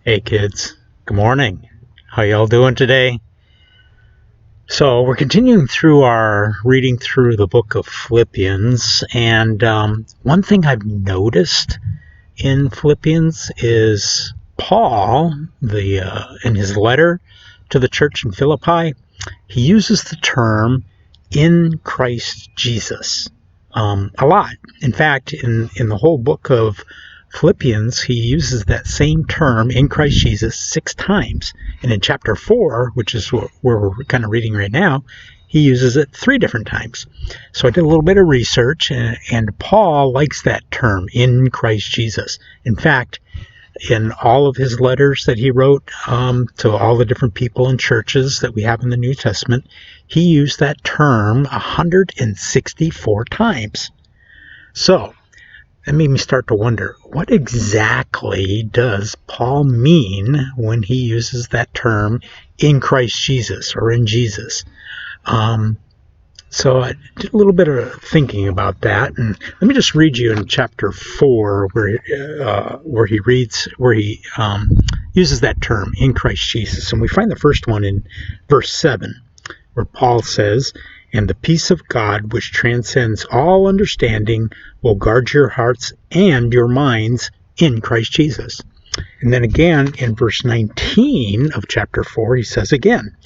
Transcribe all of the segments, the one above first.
Hey kids, good morning. How y'all doing today? So we're continuing through our reading through the book of Philippians, and one thing I've noticed in Philippians is Paul, in his letter to the church in Philippi, he uses the term "in Christ Jesus" a lot. In fact, in the whole book of Philippians, he uses that same term, in Christ Jesus, 6 times. And in chapter 4, which is where we're kind of reading right now, he uses it 3 different times. So I did a little bit of research, and Paul likes that term, in Christ Jesus. In fact, in all of his letters that he wrote to all the different people and churches that we have in the New Testament, he used that term 164 times. So that made me start to wonder, what exactly does Paul mean when he uses that term in Christ Jesus or in Jesus? So I did a little bit of thinking about that, and let me just read you in chapter 4 where he uses that term in Christ Jesus, and we find the first one in verse 7, where Paul says, "And the peace of God, which transcends all understanding, will guard your hearts and your minds in Christ Jesus." And then again in verse 19 of chapter 4, he says again,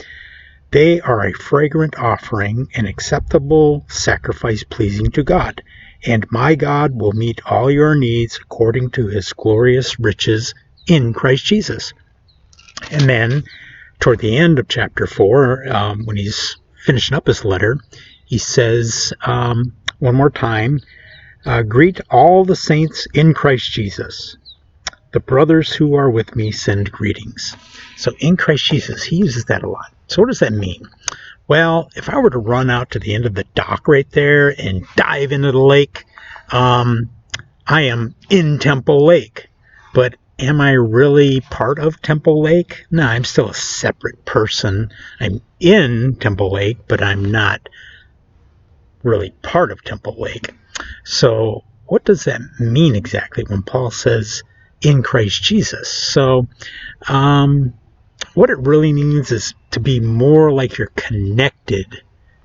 "They are a fragrant offering, an acceptable sacrifice pleasing to God. And my God will meet all your needs according to his glorious riches in Christ Jesus." And then toward the end of chapter 4, when he's finishing up his letter, he says one more time, "Greet all the saints in Christ Jesus. The brothers who are with me send greetings." So in Christ Jesus, he uses that a lot. So what does that mean? Well, if I were to run out to the end of the dock right there and dive into the lake, I am in Temple Lake. But am I really part of Temple Lake? No, I'm still a separate person. I'm in Temple Lake, but I'm not really part of Temple Lake. So what does that mean exactly when Paul says in Christ Jesus? So what it really means is to be more like you're connected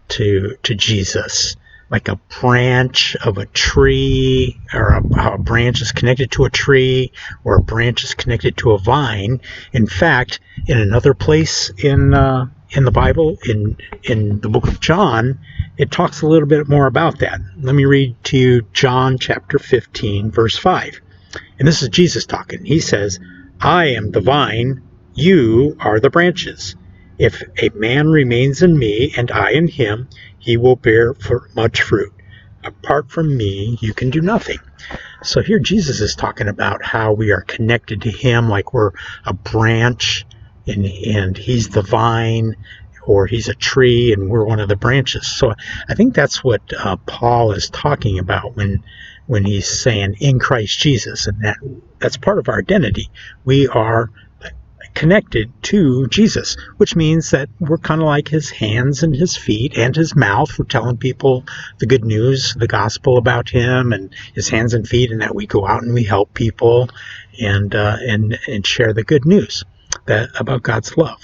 to Jesus, like a branch of a tree, or how a branch is connected to a tree, or a branch is connected to a vine. In fact, in another place in the Bible, in the book of John, it talks a little bit more about that. Let me read to you John chapter 15, verse 5. And this is Jesus talking. He says, "I am the vine, you are the branches. If a man remains in me and I in him, he will bear much fruit. Apart from me, you can do nothing." So here Jesus is talking about how we are connected to him like we're a branch, and he's the vine, or he's a tree and we're one of the branches. So I think that's what Paul is talking about when he's saying in Christ Jesus, and that's part of our identity. We are connected to Jesus, which means that we're kind of like his hands and his feet and his mouth. We're telling people the good news, the gospel about him, and his hands and feet, and that we go out and we help people and share the good news about God's love.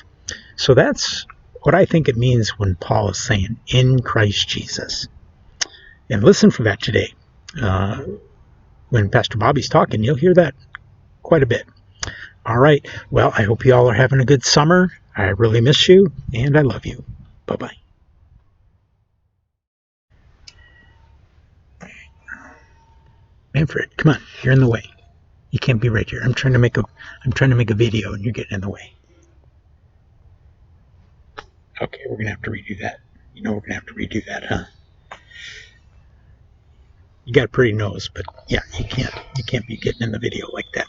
So that's what I think it means when Paul is saying in Christ Jesus. And listen for that today. When Pastor Bobby's talking, you'll hear that quite a bit. All right. Well, I hope you all are having a good summer. I really miss you, and I love you. Bye-bye. Manfred, come on. You're in the way. You can't be right here. I'm trying to make a video, and you're getting in the way. Okay, we're gonna have to redo that. You know we're gonna have to redo that, huh? You got a pretty nose, but yeah, you can't be getting in the video like that.